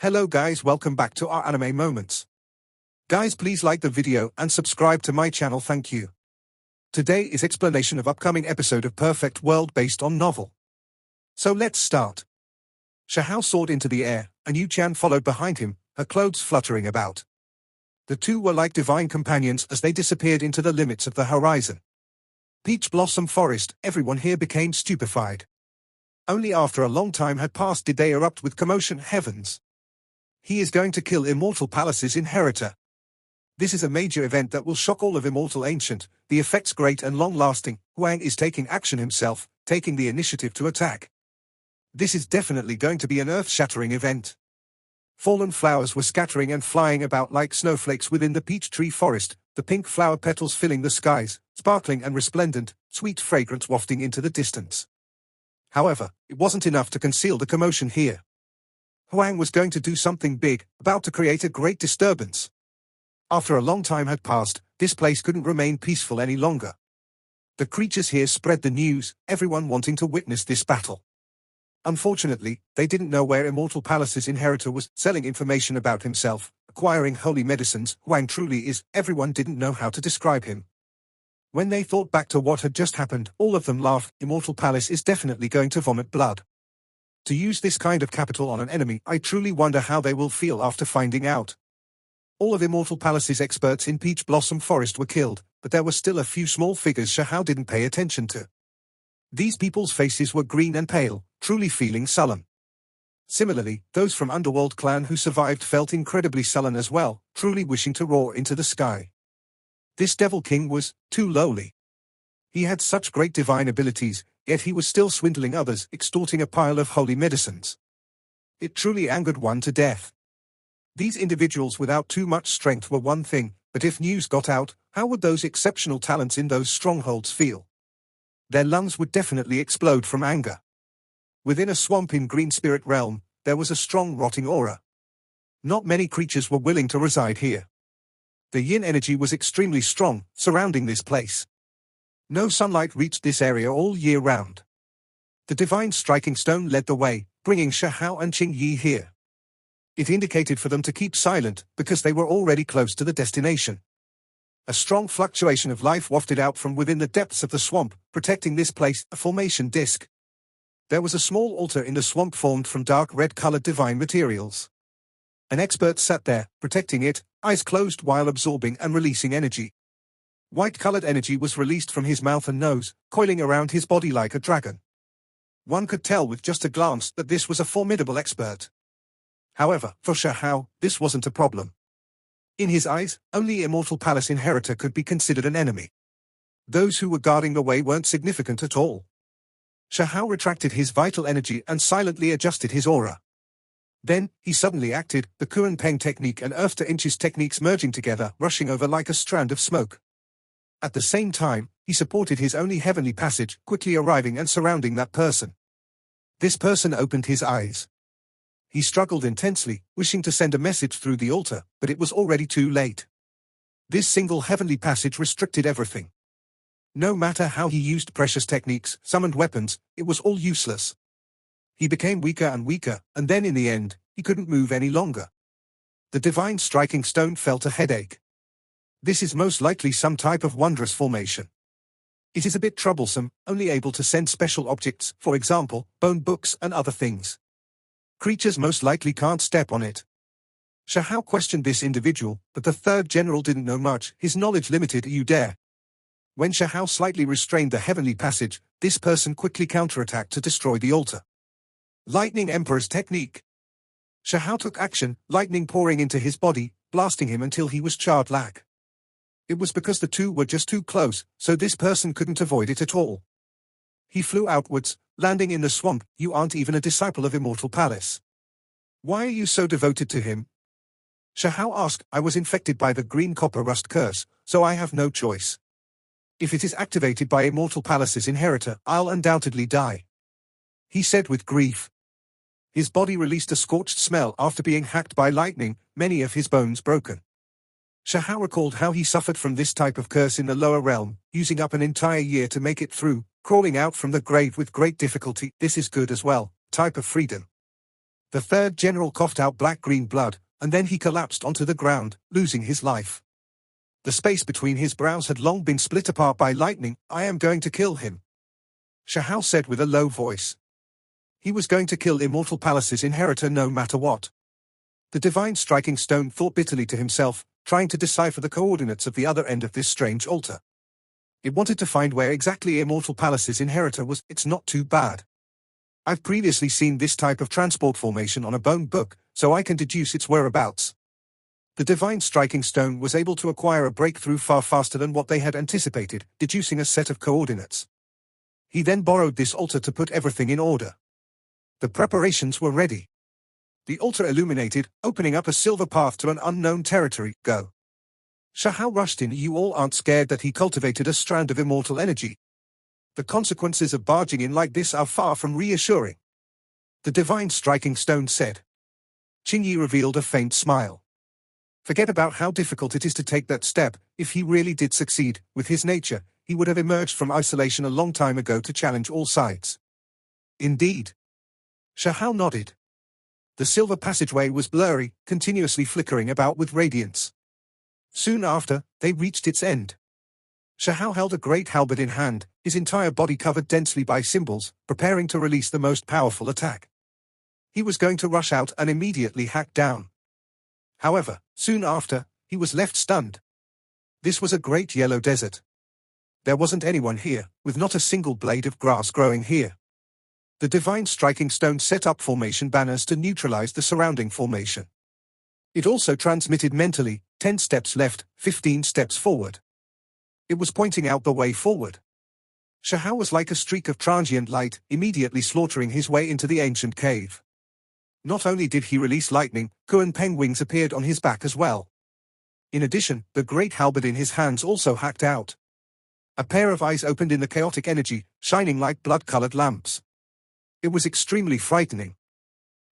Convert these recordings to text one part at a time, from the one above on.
Hello guys, welcome back to our anime moments. Guys, please like the video and subscribe to my channel, thank you. Today is explanation of upcoming episode of Perfect World based on novel. So let's start. Shahao soared into the air, and Yu-chan followed behind him, her clothes fluttering about. The two were like divine companions as they disappeared into the limits of the horizon. Peach Blossom Forest, everyone here became stupefied. Only after a long time had passed did they erupt with commotion. Heavens! He is going to kill Immortal Palace's inheritor. This is a major event that will shock all of Immortal Ancient, the effects great and long-lasting. Huang is taking action himself, taking the initiative to attack. This is definitely going to be an earth-shattering event. Fallen flowers were scattering and flying about like snowflakes within the peach tree forest, the pink flower petals filling the skies, sparkling and resplendent, sweet fragrance wafting into the distance. However, it wasn't enough to conceal the commotion here. Huang was going to do something big, about to create a great disturbance. After a long time had passed, this place couldn't remain peaceful any longer. The creatures here spread the news, everyone wanting to witness this battle. Unfortunately, they didn't know where Immortal Palace's inheritor was, selling information about himself, acquiring holy medicines. Huang truly is, everyone didn't know how to describe him. When they thought back to what had just happened, all of them laughed. Immortal Palace is definitely going to vomit blood. To use this kind of capital on an enemy, I truly wonder how they will feel after finding out. All of Immortal Palace's experts in Peach Blossom Forest were killed, but there were still a few small figures Shahao didn't pay attention to. These people's faces were green and pale, truly feeling sullen. Similarly, those from Underworld clan who survived felt incredibly sullen as well, truly wishing to roar into the sky. This Devil King was too lowly. He had such great divine abilities, yet he was still swindling others, extorting a pile of holy medicines. It truly angered one to death. These individuals without too much strength were one thing, but if news got out, how would those exceptional talents in those strongholds feel? Their lungs would definitely explode from anger. Within a swamp in Green Spirit Realm, there was a strong rotting aura. Not many creatures were willing to reside here. The yin energy was extremely strong, surrounding this place. No sunlight reached this area all year round. The divine striking stone led the way, bringing Shahao and Qing Yi here. It indicated for them to keep silent, because they were already close to the destination. A strong fluctuation of life wafted out from within the depths of the swamp, protecting this place, a formation disk. There was a small altar in the swamp formed from dark red-colored divine materials. An expert sat there, protecting it, eyes closed while absorbing and releasing energy. White-colored energy was released from his mouth and nose, coiling around his body like a dragon. One could tell with just a glance that this was a formidable expert. However, for Shahao, this wasn't a problem. In his eyes, only Immortal Palace inheritor could be considered an enemy. Those who were guarding the way weren't significant at all. Shahao retracted his vital energy and silently adjusted his aura. Then, he suddenly acted, the Kuan Peng technique and Earth to Inches techniques merging together, rushing over like a strand of smoke. At the same time, he supported his only heavenly passage, quickly arriving and surrounding that person. This person opened his eyes. He struggled intensely, wishing to send a message through the altar, but it was already too late. This single heavenly passage restricted everything. No matter how he used precious techniques, summoned weapons, it was all useless. He became weaker and weaker, and then in the end, he couldn't move any longer. The divine striking stone felt a headache. This is most likely some type of wondrous formation. It is a bit troublesome, only able to send special objects, for example, bone books and other things. Creatures most likely can't step on it. Shahao questioned this individual, but the third general didn't know much, his knowledge limited. You dare. When Shahao slightly restrained the heavenly passage, this person quickly counterattacked to destroy the altar. Lightning Emperor's technique. Shahao took action, lightning pouring into his body, blasting him until he was charred black. It was because the two were just too close, so this person couldn't avoid it at all. He flew outwards, landing in the swamp. You aren't even a disciple of Immortal Palace. Why are you so devoted to him? Shahao asked. I was infected by the green copper rust curse, so I have no choice. If it is activated by Immortal Palace's inheritor, I'll undoubtedly die. He said with grief. His body released a scorched smell after being hacked by lightning, many of his bones broken. Shahao recalled how he suffered from this type of curse in the lower realm, using up an entire year to make it through, crawling out from the grave with great difficulty. This is good as well, type of freedom. The third general coughed out black-green blood, and then he collapsed onto the ground, losing his life. The space between his brows had long been split apart by lightning. "I am going to kill him," Shahao said with a low voice. He was going to kill Immortal Palace's inheritor no matter what. The divine striking stone thought bitterly to himself, trying to decipher the coordinates of the other end of this strange altar. It wanted to find where exactly Immortal Palace's inheritor was. It's not too bad. I've previously seen this type of transport formation on a bone book, so I can deduce its whereabouts. The divine striking stone was able to acquire a breakthrough far faster than what they had anticipated, deducing a set of coordinates. He then borrowed this altar to put everything in order. The preparations were ready. The altar illuminated, opening up a silver path to an unknown territory. Go. Shahao rushed in. You all aren't scared that he cultivated a strand of immortal energy? The consequences of barging in like this are far from reassuring, the divine striking stone said. Qingyi revealed a faint smile. Forget about how difficult it is to take that step. If he really did succeed, with his nature, he would have emerged from isolation a long time ago to challenge all sides. Indeed. Shahao nodded. The silver passageway was blurry, continuously flickering about with radiance. Soon after, they reached its end. Shahao held a great halberd in hand, his entire body covered densely by symbols, preparing to release the most powerful attack. He was going to rush out and immediately hack down. However, soon after, he was left stunned. This was a great yellow desert. There wasn't anyone here, with not a single blade of grass growing here. The divine striking stone set up formation banners to neutralize the surrounding formation. It also transmitted mentally, 10 steps left, 15 steps forward. It was pointing out the way forward. Shahao was like a streak of transient light, immediately slaughtering his way into the ancient cave. Not only did he release lightning, Kuan Peng wings appeared on his back as well. In addition, the great halberd in his hands also hacked out. A pair of eyes opened in the chaotic energy, shining like blood-colored lamps. It was extremely frightening.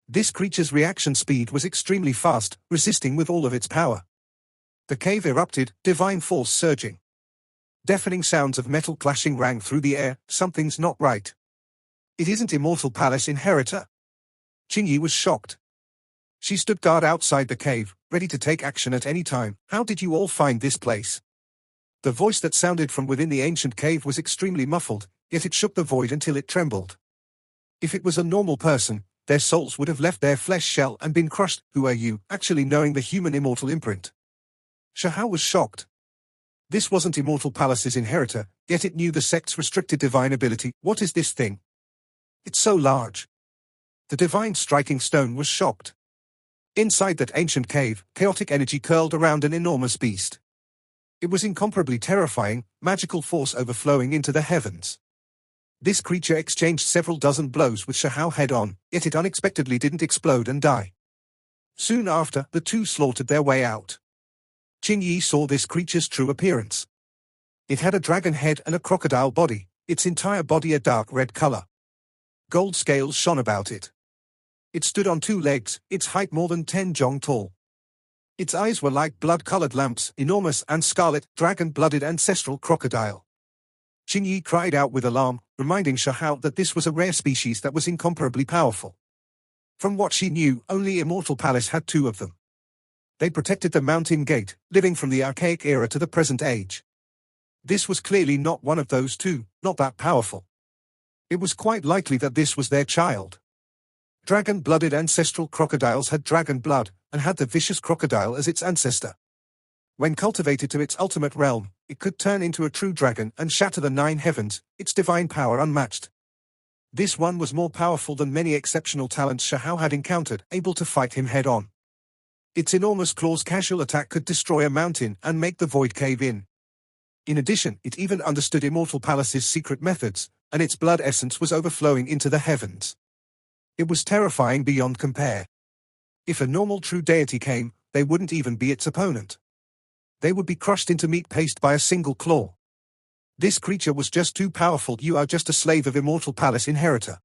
This creature's reaction speed was extremely fast, resisting with all of its power. The cave erupted, divine force surging. Deafening sounds of metal clashing rang through the air. Something's not right. It isn't Immortal Palace inheritor. Qingyi was shocked. She stood guard outside the cave, ready to take action at any time. How did you all find this place? The voice that sounded from within the ancient cave was extremely muffled, yet it shook the void until it trembled. If it was a normal person, their souls would have left their flesh shell and been crushed. Who are you, actually knowing the human immortal imprint? Shahao was shocked. This wasn't Immortal Palace's inheritor, yet it knew the sect's restricted divine ability. What is this thing? It's so large. The divine striking stone was shocked. Inside that ancient cave, chaotic energy curled around an enormous beast. It was incomparably terrifying, magical force overflowing into the heavens. This creature exchanged several dozen blows with Shahao head-on, yet it unexpectedly didn't explode and die. Soon after, the two slaughtered their way out. Qingyi saw this creature's true appearance. It had a dragon head and a crocodile body, its entire body a dark red color. Gold scales shone about it. It stood on 2 legs, its height more than 10 jong tall. Its eyes were like blood-colored lamps, enormous and scarlet, dragon-blooded ancestral crocodile. Qingyi cried out with alarm, reminding Shahao that this was a rare species that was incomparably powerful. From what she knew, only Immortal Palace had 2 of them. They protected the mountain gate, living from the archaic era to the present age. This was clearly not one of those 2, not that powerful. It was quite likely that this was their child. Dragon-blooded ancestral crocodiles had dragon blood, and had the vicious crocodile as its ancestor. When cultivated to its ultimate realm, it could turn into a true dragon and shatter the 9 heavens, its divine power unmatched. This one was more powerful than many exceptional talents Shahao had encountered, able to fight him head-on. Its enormous claws' casual attack could destroy a mountain and make the void cave in. In addition, it even understood Immortal Palace's secret methods, and its blood essence was overflowing into the heavens. It was terrifying beyond compare. If a normal true deity came, they wouldn't even be its opponent. They would be crushed into meat paste by a single claw. This creature was just too powerful. You are just a slave of Immortal Palace inheritor.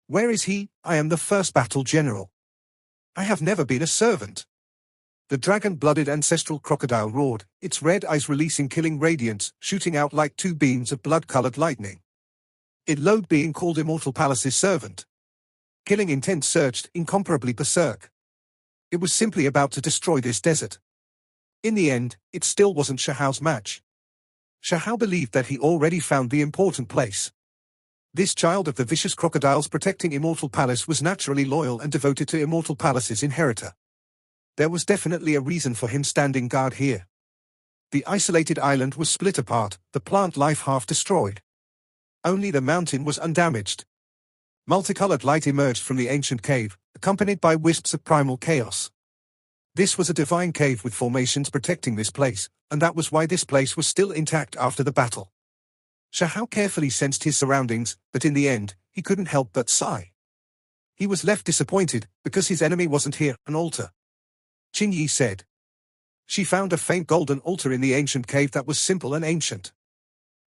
Where is he? I am the first battle general. I have never been a servant. The dragon-blooded ancestral crocodile roared, its red eyes releasing killing radiance, shooting out like 2 beams of blood-colored lightning. It loathed being called Immortal Palace's servant. killing intent surged incomparably berserk. It was simply about to destroy this desert. In the end, it still wasn't Shahao's match. Shahao believed that he already found the important place. This child of the vicious crocodiles protecting Immortal Palace was naturally loyal and devoted to Immortal Palace's inheritor. There was definitely a reason for him standing guard here. The isolated island was split apart, the plant life half destroyed. Only the mountain was undamaged. Multicolored light emerged from the ancient cave, accompanied by wisps of primal chaos. This was a divine cave with formations protecting this place, and that was why this place was still intact after the battle. Shahao carefully sensed his surroundings, but in the end, he couldn't help but sigh. He was left disappointed, because his enemy wasn't here, an altar. Qing Yi said. She found a faint golden altar in the ancient cave that was simple and ancient.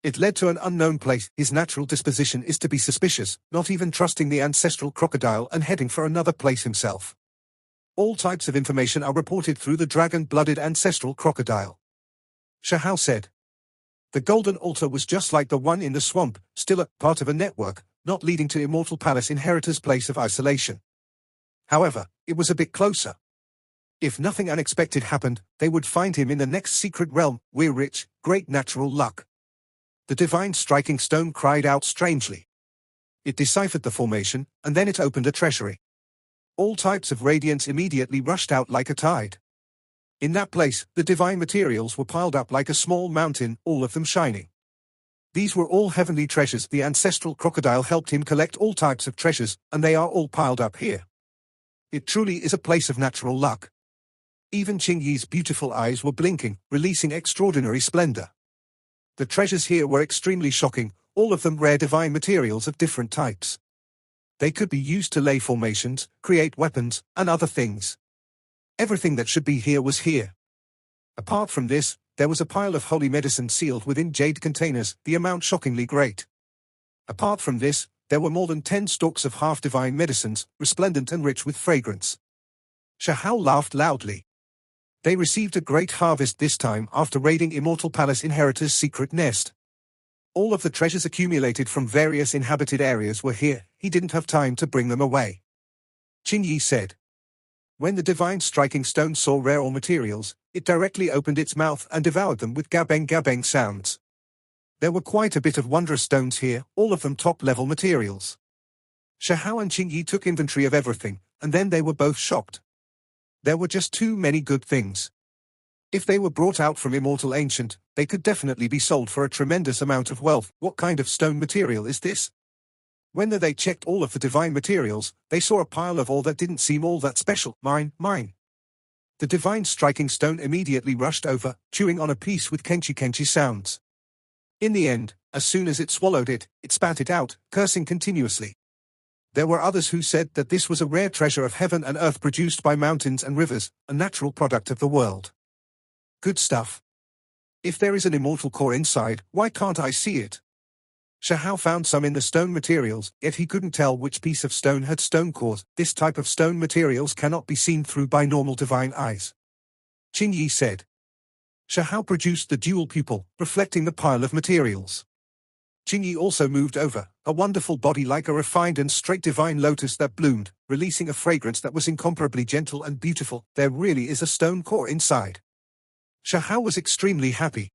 It led to an unknown place. His natural disposition is to be suspicious, not even trusting the ancestral crocodile and heading for another place himself. All types of information are reported through the dragon-blooded ancestral crocodile. Shahao said. The golden altar was just like the one in the swamp, still a part of a network, not leading to Immortal Palace Inheritor's place of isolation. However, it was a bit closer. If nothing unexpected happened, they would find him in the next secret realm. We're rich, great natural luck. The divine striking stone cried out strangely. It deciphered the formation, and then it opened a treasury. All types of radiance immediately rushed out like a tide. In that place, the divine materials were piled up like a small mountain, all of them shining. These were all heavenly treasures. The ancestral crocodile helped him collect all types of treasures, and they are all piled up here. It truly is a place of natural luck. Even Qing Yi's beautiful eyes were blinking, releasing extraordinary splendor. The treasures here were extremely shocking, all of them rare divine materials of different types. They could be used to lay formations, create weapons, and other things. Everything that should be here was here. Apart from this, there was a pile of holy medicine sealed within jade containers, the amount shockingly great. Apart from this, there were more than 10 stalks of half-divine medicines, resplendent and rich with fragrance. Shahao laughed loudly. They received a great harvest this time after raiding Immortal Palace Inheritor's secret nest. All of the treasures accumulated from various inhabited areas were here. He didn't have time to bring them away. Qing Yi said. When the divine striking stone saw rare materials, it directly opened its mouth and devoured them with gabeng-gabeng sounds. There were quite a bit of wondrous stones here, all of them top-level materials. Shahao and Qing Yi took inventory of everything, and then they were both shocked. There were just too many good things. If they were brought out from Immortal Ancient, they could definitely be sold for a tremendous amount of wealth. What kind of stone material is this? When they checked all of the divine materials, they saw a pile of all that didn't seem all that special. Mine. The divine striking stone immediately rushed over, chewing on a piece with kenchi sounds. In the end, as soon as it swallowed it, it spat it out, cursing continuously. There were others who said that this was a rare treasure of heaven and earth produced by mountains and rivers, a natural product of the world. Good stuff. If there is an immortal core inside, why can't I see it? Shahao found some in the stone materials, yet he couldn't tell which piece of stone had stone cores. This type of stone materials cannot be seen through by normal divine eyes. Qing Yi said. Shahao produced the dual pupil, reflecting the pile of materials. Qing Yi also moved over, a wonderful body like a refined and straight divine lotus that bloomed, releasing a fragrance that was incomparably gentle and beautiful. There really is a stone core inside. Shahao was extremely happy.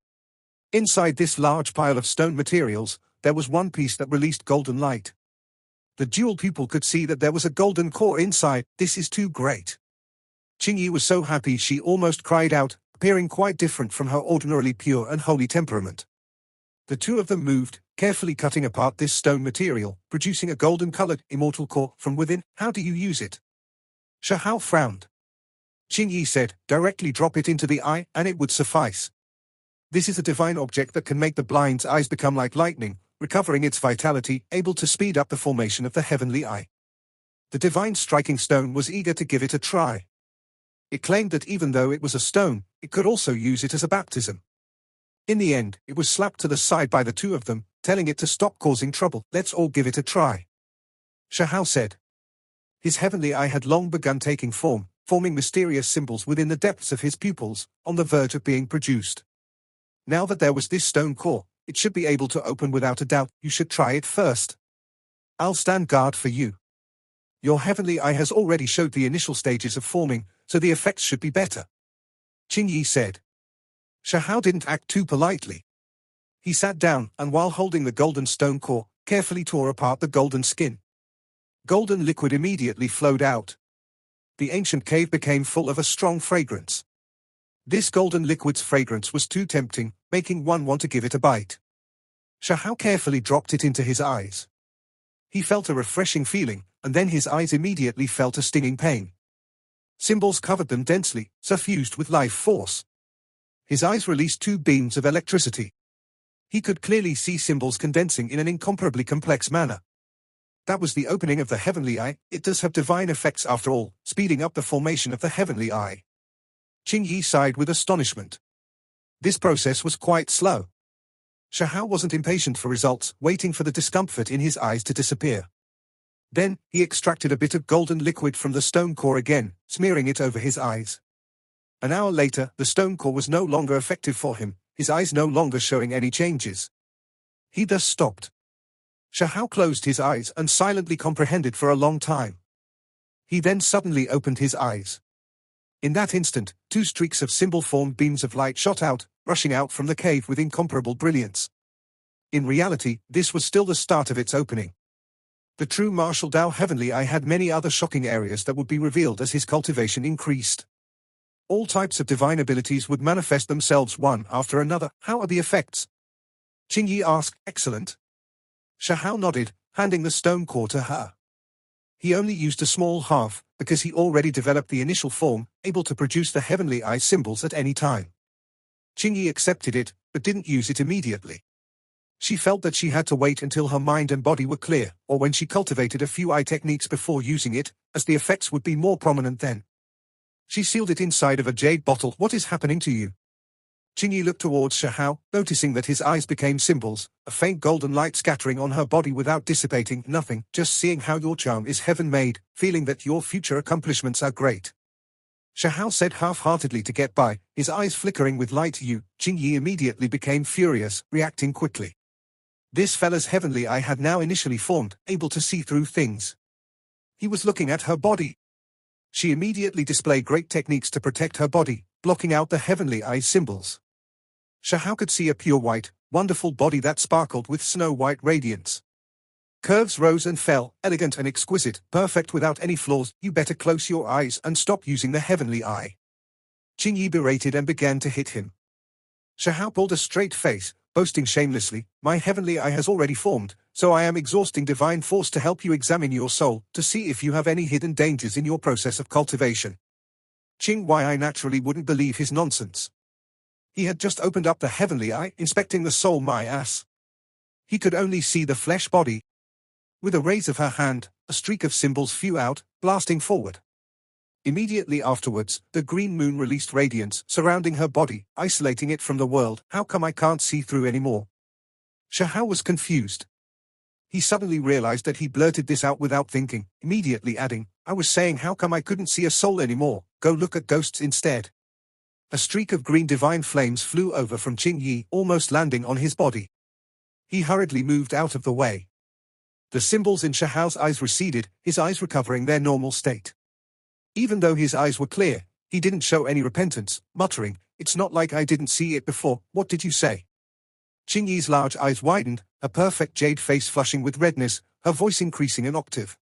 Inside this large pile of stone materials, there was one piece that released golden light. The dual pupil could see that there was a golden core inside. This is too great. Qing Yi was so happy she almost cried out, appearing quite different from her ordinarily pure and holy temperament. The two of them moved, carefully cutting apart this stone material, producing a golden-colored, immortal core from within. How do you use it? Shahao frowned. Qing Yi said, directly drop it into the eye, and it would suffice. This is a divine object that can make the blind's eyes become like lightning, recovering its vitality, able to speed up the formation of the heavenly eye. The divine striking stone was eager to give it a try. It claimed that even though it was a stone, it could also use it as a baptism. In the end, it was slapped to the side by the two of them, telling it to stop causing trouble. Let's all give it a try. Shahao said. His heavenly eye had long begun taking form, forming mysterious symbols within the depths of his pupils, on the verge of being produced. Now that there was this stone core, it should be able to open without a doubt. You should try it first. I'll stand guard for you. Your heavenly eye has already showed the initial stages of forming, so the effects should be better, Qing Yi said. Shahao didn't act too politely. He sat down and while holding the golden stone core, carefully tore apart the golden skin. Golden liquid immediately flowed out. The ancient cave became full of a strong fragrance. This golden liquid's fragrance was too tempting, making one want to give it a bite. Shahao carefully dropped it into his eyes. He felt a refreshing feeling, and then his eyes immediately felt a stinging pain. Symbols covered them densely, suffused with life force. His eyes released two beams of electricity. He could clearly see symbols condensing in an incomparably complex manner. That was the opening of the heavenly eye. It does have divine effects after all, speeding up the formation of the heavenly eye. Qing Yi sighed with astonishment. This process was quite slow. Shahao wasn't impatient for results, waiting for the discomfort in his eyes to disappear. Then, he extracted a bit of golden liquid from the stone core again, smearing it over his eyes. An hour later, the stone core was no longer effective for him, his eyes no longer showing any changes. He thus stopped. Shahao closed his eyes and silently comprehended for a long time. He then suddenly opened his eyes. In that instant, two streaks of symbol-formed beams of light shot out, rushing out from the cave with incomparable brilliance. In reality, this was still the start of its opening. The true martial Dao heavenly eye had many other shocking areas that would be revealed as his cultivation increased. All types of divine abilities would manifest themselves one after another. How are the effects? Qing Yi asked. Excellent. Shahao nodded, handing the stone core to her. He only used a small half, because he already developed the initial form, able to produce the heavenly eye symbols at any time. Qing Yi accepted it, but didn't use it immediately. She felt that she had to wait until her mind and body were clear, or when she cultivated a few eye techniques before using it, as the effects would be more prominent then. She sealed it inside of a jade bottle. What is happening to you? Qing Yi looked towards Shahao, noticing that his eyes became symbols, a faint golden light scattering on her body without dissipating. Nothing, just seeing how your charm is heaven-made, feeling that your future accomplishments are great. Shahao said half-heartedly to get by, his eyes flickering with light. Qing Yi immediately became furious, reacting quickly. This fella's heavenly eye had now initially formed, able to see through things. He was looking at her body. She immediately displayed great techniques to protect her body, blocking out the heavenly eye symbols. Shahao could see a pure white, wonderful body that sparkled with snow-white radiance. Curves rose and fell, elegant and exquisite, perfect without any flaws. You better close your eyes and stop using the heavenly eye. Qing Yi berated and began to hit him. Shahao pulled a straight face, boasting shamelessly, my heavenly eye has already formed, so I am exhausting divine force to help you examine your soul, to see if you have any hidden dangers in your process of cultivation. Qing Yi naturally wouldn't believe his nonsense. He had just opened up the heavenly eye, inspecting the soul. My ass. He could only see the flesh body. With a raise of her hand, a streak of symbols flew out, blasting forward. Immediately afterwards, the green moon released radiance surrounding her body, isolating it from the world. How come I can't see through anymore? Shahao was confused. He suddenly realized that he blurted this out without thinking, immediately adding, I was saying how come I couldn't see a soul anymore, go look at ghosts instead. A streak of green divine flames flew over from Qing Yi, almost landing on his body. He hurriedly moved out of the way. The symbols in Shahao's eyes receded, his eyes recovering their normal state. Even though his eyes were clear, he didn't show any repentance, muttering, it's not like I didn't see it before. What did you say? Qing Yi's large eyes widened, her perfect jade face flushing with redness, her voice increasing an octave.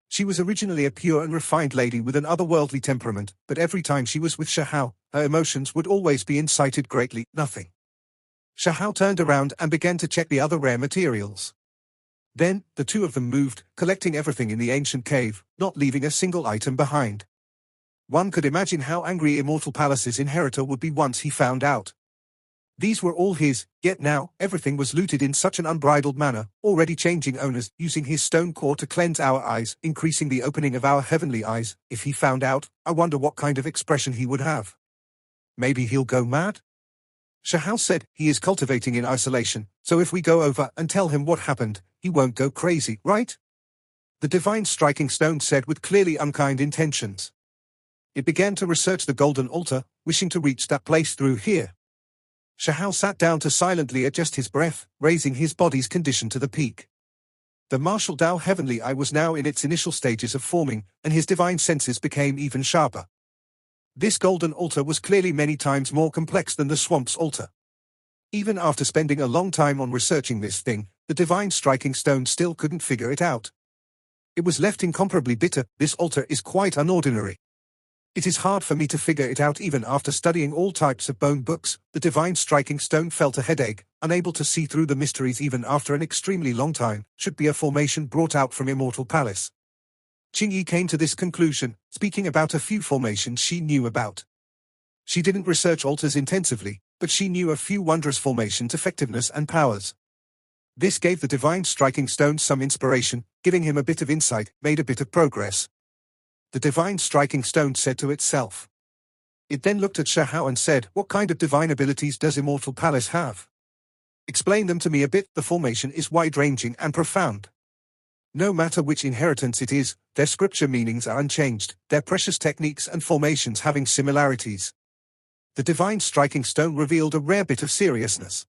She was originally a pure and refined lady with an otherworldly temperament, but every time she was with Shahao, her emotions would always be incited greatly. Nothing. Shahao turned around and began to check the other rare materials. Then, the two of them moved, collecting everything in the ancient cave, not leaving a single item behind. One could imagine how angry Immortal Palace's inheritor would be once he found out. These were all his, yet now, everything was looted in such an unbridled manner, already changing owners, using his stone core to cleanse our eyes, increasing the opening of our heavenly eyes. If he found out, I wonder what kind of expression he would have. Maybe he'll go mad? Shahao said, he is cultivating in isolation, so if we go over and tell him what happened, he won't go crazy, right? The divine striking stone said with clearly unkind intentions. It began to research the golden altar, wishing to reach that place through here. Shahao sat down to silently adjust his breath, raising his body's condition to the peak. The martial Tao heavenly eye was now in its initial stages of forming, and his divine senses became even sharper. This golden altar was clearly many times more complex than the swamp's altar. Even after spending a long time on researching this thing, the divine striking stone still couldn't figure it out. It was left incomparably bitter. This altar is quite unordinary. It is hard for me to figure it out even after studying all types of bone books. The divine striking stone felt a headache, unable to see through the mysteries even after an extremely long time. Should be a formation brought out from Immortal Palace. Qingyi came to this conclusion, speaking about a few formations she knew about. She didn't research altars intensively, but she knew a few wondrous formations' effectiveness and powers. This gave the divine striking stone some inspiration, giving him a bit of insight, made a bit of progress. The divine striking stone said to itself. It then looked at Shahao and said, "What kind of divine abilities does Immortal Palace have? Explain them to me a bit." The formation is wide-ranging and profound. No matter which inheritance it is, their scripture meanings are unchanged, their precious techniques and formations having similarities. The divine striking stone revealed a rare bit of seriousness.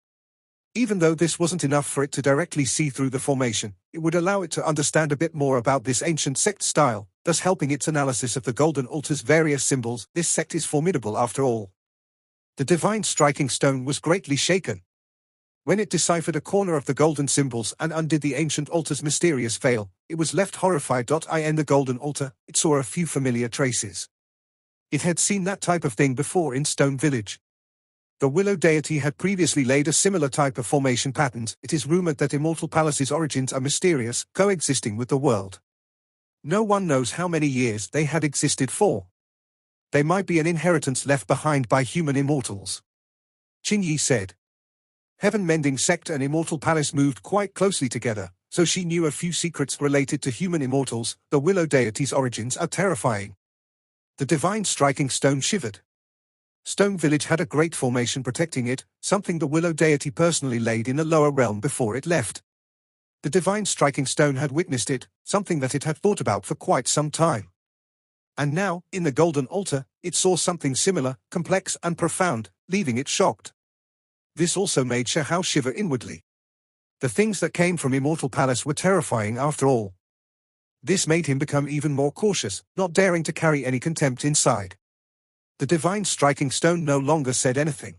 Even though this wasn't enough for it to directly see through the formation, it would allow it to understand a bit more about this ancient sect style, thus helping its analysis of the golden altar's various symbols. This sect is formidable after all. The divine striking stone was greatly shaken. When it deciphered a corner of the golden symbols and undid the ancient altar's mysterious veil, it was left horrified. In the golden altar, it saw a few familiar traces. It had seen that type of thing before in Stone Village. The Willow deity had previously laid a similar type of formation patterns. It is rumored that Immortal Palace's origins are mysterious, coexisting with the world. No one knows how many years they had existed for. They might be an inheritance left behind by human immortals. Qingyi said. Heaven-mending sect and Immortal Palace moved quite closely together, so she knew a few secrets related to human immortals. The Willow deity's origins are terrifying. The divine striking stone shivered. Stone Village had a great formation protecting it, something the Willow deity personally laid in the lower realm before it left. The divine striking stone had witnessed it, something that it had thought about for quite some time. And now, in the golden altar, it saw something similar, complex and profound, leaving it shocked. This also made Shahao shiver inwardly. The things that came from Immortal Palace were terrifying after all. This made him become even more cautious, not daring to carry any contempt inside. The divine striking stone no longer said anything.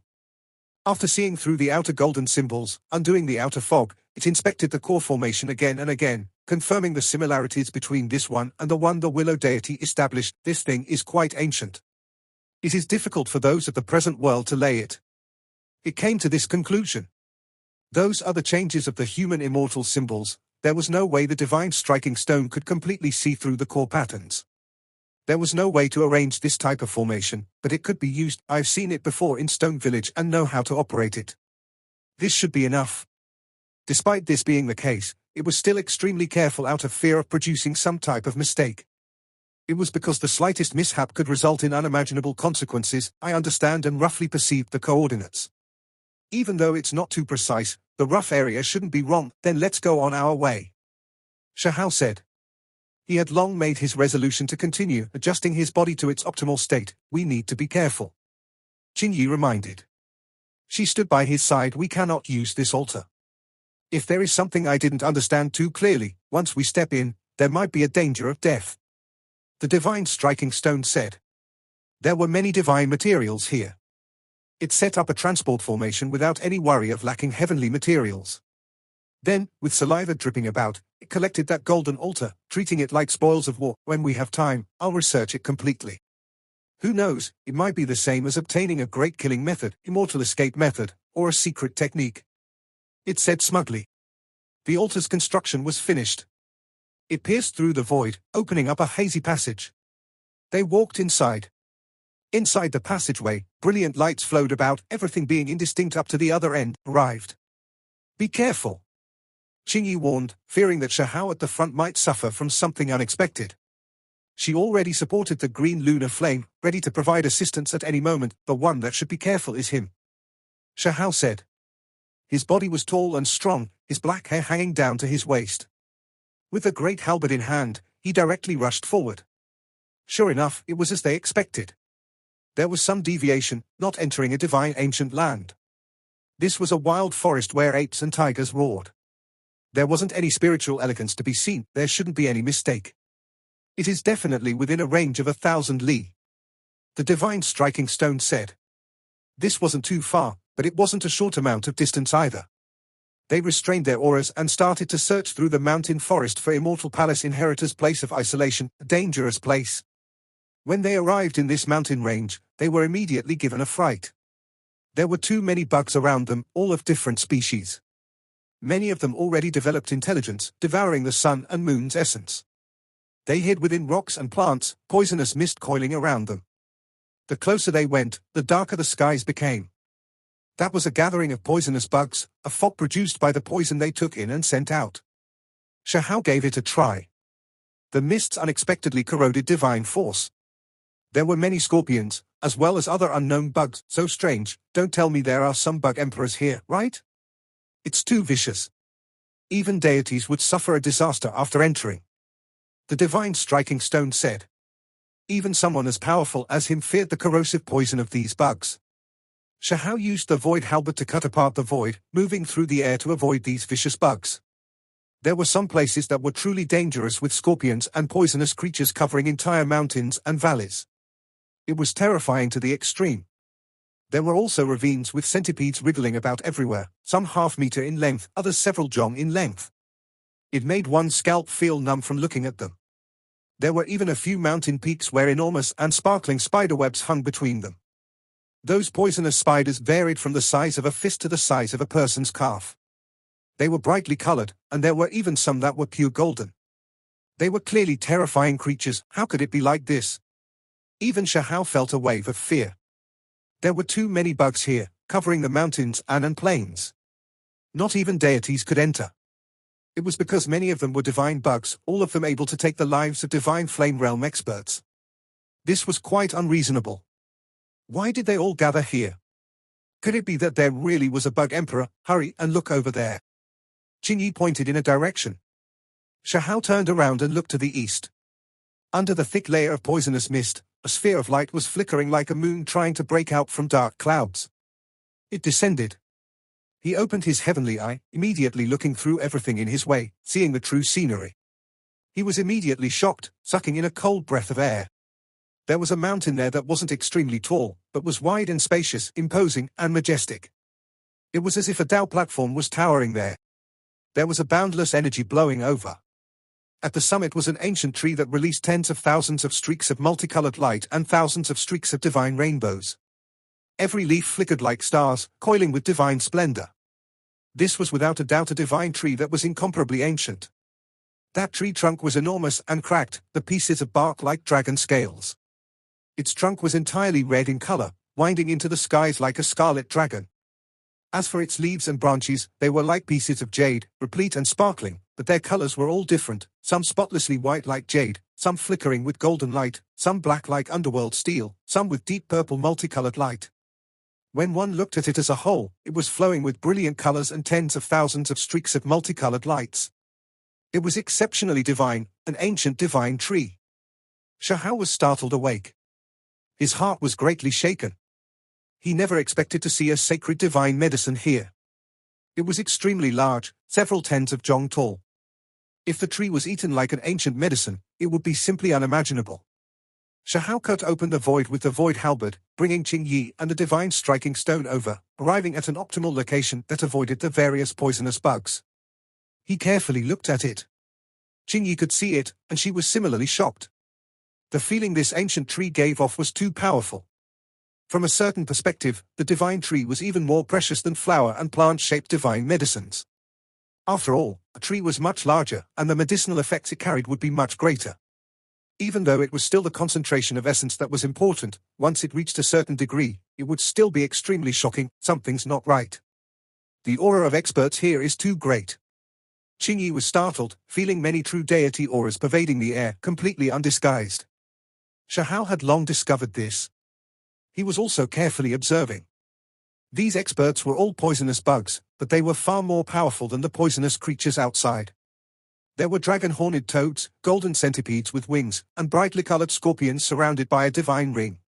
After seeing through the outer golden symbols, undoing the outer fog, it inspected the core formation again and again, confirming the similarities between this one and the one the Willow deity established. This thing is quite ancient. It is difficult for those of the present world to lay it. It came to this conclusion. Those are the changes of the human immortal symbols. There was no way the divine striking stone could completely see through the core patterns. There was no way to arrange this type of formation, but it could be used. I've seen it before in Stone Village and know how to operate it. This should be enough. Despite this being the case, it was still extremely careful out of fear of producing some type of mistake. It was because the slightest mishap could result in unimaginable consequences. I understand and roughly perceived the coordinates. Even though it's not too precise, the rough area shouldn't be wrong. Then let's go on our way. Shahao said. He had long made his resolution to continue adjusting his body to its optimal state. We need to be careful. Qingyi reminded. She stood by his side. We cannot use this altar. If there is something I didn't understand too clearly, once we step in, there might be a danger of death. The divine striking stone said. There were many divine materials here. It set up a transport formation without any worry of lacking heavenly materials. Then, with saliva dripping about, it collected that golden altar, treating it like spoils of war. When we have time, I'll research it completely. Who knows, it might be the same as obtaining a great killing method, immortal escape method, or a secret technique. It said smugly. The altar's construction was finished. It pierced through the void, opening up a hazy passage. They walked inside. Inside the passageway, brilliant lights flowed about, everything being indistinct up to the other end. Arrived. Be careful. Qingyi warned, fearing that Shahao at the front might suffer from something unexpected. She already supported the green lunar flame, ready to provide assistance at any moment. The one that should be careful is him. Shahao said. His body was tall and strong, his black hair hanging down to his waist. With a great halberd in hand, he directly rushed forward. Sure enough, it was as they expected. There was some deviation, not entering a divine ancient land. This was a wild forest where apes and tigers roared. There wasn't any spiritual elegance to be seen, there shouldn't be any mistake. It is definitely within a range of 1,000 li. The divine striking stone said. This wasn't too far, but it wasn't a short amount of distance either. They restrained their auras and started to search through the mountain forest for Immortal Palace Inheritor's place of isolation, a dangerous place. When they arrived in this mountain range, they were immediately given a fright. There were too many bugs around them, all of different species. Many of them already developed intelligence, devouring the sun and moon's essence. They hid within rocks and plants, poisonous mist coiling around them. The closer they went, the darker the skies became. That was a gathering of poisonous bugs, a fog produced by the poison they took in and sent out. Shahao gave it a try. The mists unexpectedly corroded divine force. There were many scorpions, as well as other unknown bugs, so strange. Don't tell me there are some bug emperors here, right? It's too vicious. Even deities would suffer a disaster after entering. The divine striking stone said. Even someone as powerful as him feared the corrosive poison of these bugs. Shahao used the void halberd to cut apart the void, moving through the air to avoid these vicious bugs. There were some places that were truly dangerous with scorpions and poisonous creatures covering entire mountains and valleys. It was terrifying to the extreme. There were also ravines with centipedes wriggling about everywhere, some half-meter in length, others several jong in length. It made one's scalp feel numb from looking at them. There were even a few mountain peaks where enormous and sparkling spiderwebs hung between them. Those poisonous spiders varied from the size of a fist to the size of a person's calf. They were brightly colored, and there were even some that were pure golden. They were clearly terrifying creatures. How could it be like this? Even Shahao felt a wave of fear. There were too many bugs here, covering the mountains and plains. Not even deities could enter. It was because many of them were divine bugs, all of them able to take the lives of divine flame realm experts. This was quite unreasonable. Why did they all gather here? Could it be that there really was a bug emperor? Hurry and look over there. Qingyi pointed in a direction. Shahao turned around and looked to the east. Under the thick layer of poisonous mist, a sphere of light was flickering like a moon trying to break out from dark clouds. It descended. He opened his heavenly eye, immediately looking through everything in his way, seeing the true scenery. He was immediately shocked, sucking in a cold breath of air. There was a mountain there that wasn't extremely tall, but was wide and spacious, imposing and majestic. It was as if a Tao platform was towering there. There was a boundless energy blowing over. At the summit was an ancient tree that released tens of thousands of streaks of multicolored light and thousands of streaks of divine rainbows. Every leaf flickered like stars, coiling with divine splendor. This was without a doubt a divine tree that was incomparably ancient. That tree trunk was enormous and cracked, the pieces of bark like dragon scales. Its trunk was entirely red in color, winding into the skies like a scarlet dragon. As for its leaves and branches, they were like pieces of jade, replete and sparkling, but their colors were all different, some spotlessly white like jade, some flickering with golden light, some black like underworld steel, some with deep purple multicolored light. When one looked at it as a whole, it was flowing with brilliant colors and tens of thousands of streaks of multicolored lights. It was exceptionally divine, an ancient divine tree. Shahao was startled awake. His heart was greatly shaken. He never expected to see a sacred divine medicine here. It was extremely large, several tens of jong tall. If the tree was eaten like an ancient medicine, it would be simply unimaginable. Shahao cut open the void with the void halberd, bringing Qingyi and the divine striking stone over, arriving at an optimal location that avoided the various poisonous bugs. He carefully looked at it. Qingyi could see it, and she was similarly shocked. The feeling this ancient tree gave off was too powerful. From a certain perspective, the divine tree was even more precious than flower and plant-shaped divine medicines. After all, a tree was much larger, and the medicinal effects it carried would be much greater. Even though it was still the concentration of essence that was important, once it reached a certain degree, it would still be extremely shocking. Something's not right. The aura of experts here is too great. Qingyi was startled, feeling many true deity auras pervading the air, completely undisguised. Shahao had long discovered this. He was also carefully observing. These experts were all poisonous bugs, but they were far more powerful than the poisonous creatures outside. There were dragon-horned toads, golden centipedes with wings, and brightly colored scorpions surrounded by a divine ring.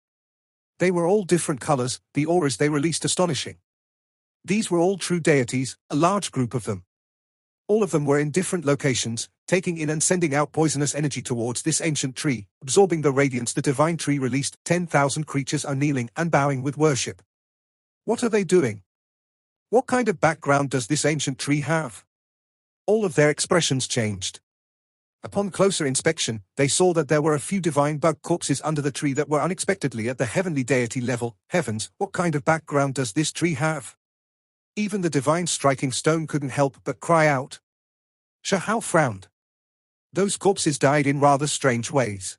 They were all different colors, the auras they released astonishing. These were all true deities, a large group of them. All of them were in different locations, taking in and sending out poisonous energy towards this ancient tree, absorbing the radiance the divine tree released. 10,000 creatures are kneeling and bowing with worship. What are they doing? What kind of background does this ancient tree have? All of their expressions changed. Upon closer inspection, they saw that there were a few divine bug corpses under the tree that were unexpectedly at the heavenly deity level. Heavens, what kind of background does this tree have? Even the divine striking stone couldn't help but cry out. Shahao frowned. Those corpses died in rather strange ways.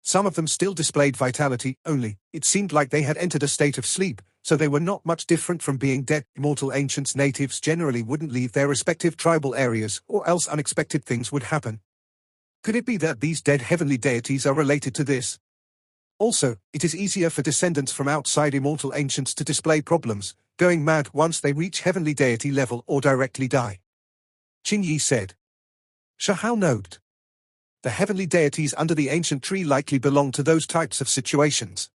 Some of them still displayed vitality, only, it seemed like they had entered a state of sleep, so they were not much different from being dead. Immortal ancients natives generally wouldn't leave their respective tribal areas, or else unexpected things would happen. Could it be that these dead heavenly deities are related to this? Also, it is easier for descendants from outside immortal ancients to display problems, going mad once they reach heavenly deity level or directly die. Qin Yi said. Shahao nodded. The heavenly deities under the ancient tree likely belong to those types of situations.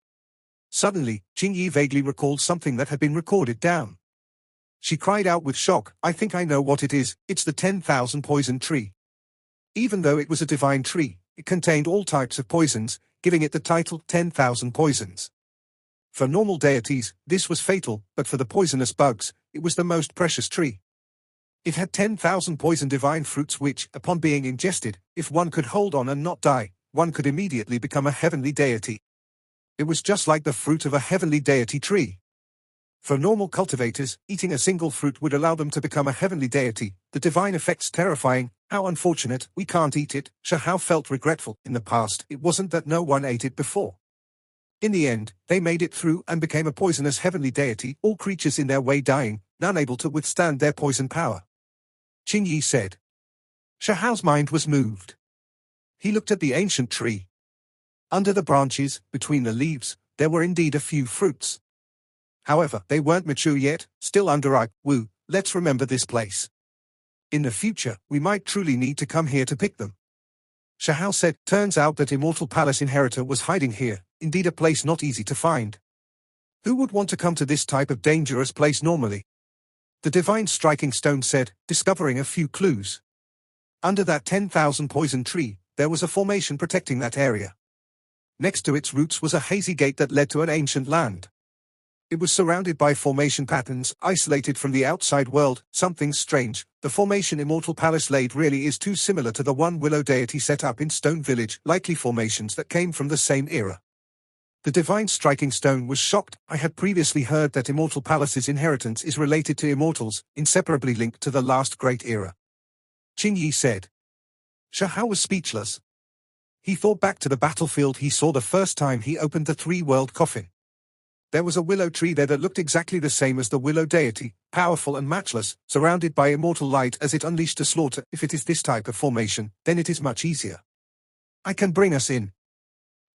Suddenly, Qin Yi vaguely recalled something that had been recorded down. She cried out with shock, I think I know what it is, it's the 10,000 poison tree. Even though it was a divine tree, it contained all types of poisons, giving it the title 10,000 poisons. For normal deities, this was fatal, but for the poisonous bugs, it was the most precious tree. It had 10,000 poison divine fruits which, upon being ingested, if one could hold on and not die, one could immediately become a heavenly deity. It was just like the fruit of a heavenly deity tree. For normal cultivators, eating a single fruit would allow them to become a heavenly deity, the divine effects terrifying. How unfortunate, we can't eat it. Shahao felt regretful. In the past, it wasn't that no one ate it before. In the end, they made it through and became a poisonous heavenly deity, all creatures in their way dying, none able to withstand their poison power. Qin Yi said. Shahao's mind was moved. He looked at the ancient tree. Under the branches, between the leaves, there were indeed a few fruits. However, they weren't mature yet, still underripe. Let's remember this place. In the future, we might truly need to come here to pick them. Shahao said, turns out that Immortal Palace Inheritor was hiding here, indeed a place not easy to find. Who would want to come to this type of dangerous place normally? The divine striking stone said, discovering a few clues. Under that 10,000 poison tree, there was a formation protecting that area. Next to its roots was a hazy gate that led to an ancient land. It was surrounded by formation patterns, isolated from the outside world. Something strange, the formation Immortal Palace laid really is too similar to the one Willow deity set up in Stone Village, likely formations that came from the same era. The divine striking stone was shocked. I had previously heard that Immortal Palace's inheritance is related to immortals, inseparably linked to the last great era. Qin Yi said. Shahao was speechless. He thought back to the battlefield he saw the first time he opened the three-world coffin. There was a willow tree there that looked exactly the same as the willow deity, powerful and matchless, surrounded by immortal light as it unleashed a slaughter. If it is this type of formation, then it is much easier. I can bring us in.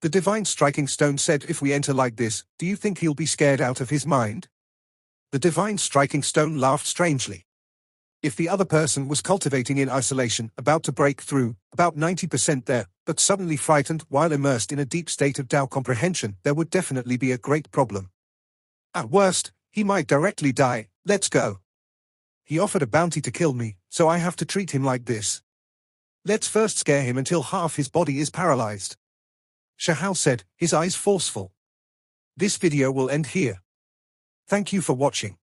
The divine striking stone said, if we enter like this, do you think he'll be scared out of his mind? The divine striking stone laughed strangely. If the other person was cultivating in isolation, about to break through, about 90% there, but suddenly frightened while immersed in a deep state of Tao comprehension, there would definitely be a great problem. At worst, he might directly die. Let's go. He offered a bounty to kill me, so I have to treat him like this. Let's first scare him until half his body is paralyzed. Shahao said, his eyes forceful. This video will end here. Thank you for watching.